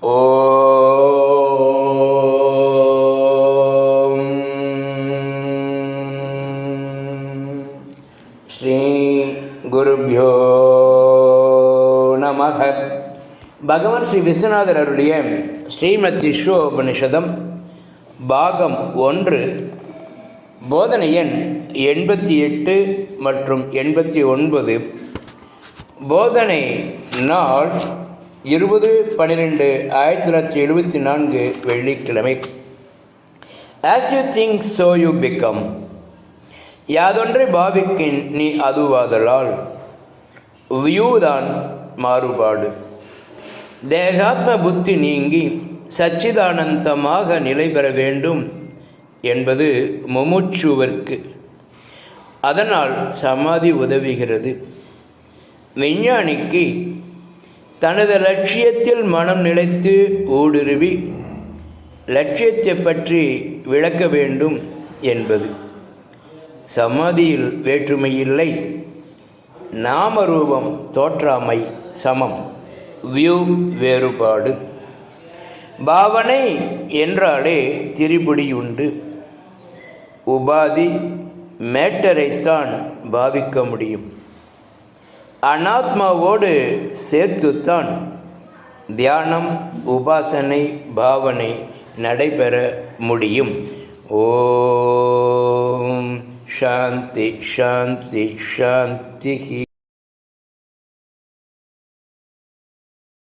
ஓம் ஸ்ரீ குருப்யோ நமக. பகவான் ஸ்ரீ விஸ்வநாதர் அருளிய ஸ்ரீமத் விஸ்வோபனிஷதம் பாகம் 1 போதனை எண் 88 மற்றும் 89. போதனை நாள் 20/12/1974 வெள்ளிக்கிழமை. As you think so you become. யாதொன்றை பாவிக்கின் நீ அதுவாதலால். வியூதான் மாறுபாடு. தேகாத்ம புத்தி நீங்கி சச்சிதானந்தமாக நிலை பெற வேண்டும் என்பது முமுட்சுவிற்கு. அதனால் சமாதி உதவுகிறது. விஞ்ஞானிக்கு தனது லட்சியத்தில் மனம் நிலைத்து ஊடுருவி லட்சியத்தை பற்றி விளக்க வேண்டும் என்பது. சமாதியில் வேற்றுமை இல்லை, நாமரூபம் தோற்றாமை சமம், வியூ வேறுபாடு. பாவனை என்றாலே திரிபுடி உண்டு. உபாதி மேட்டரைத்தான் பாவிக்க முடியும். அனாத்மாவோடு சேர்த்துத்தான் தியானம், உபாசனை, பாவனை நடைபெற முடியும். ஓம் சாந்தி சாந்தி சாந்தி.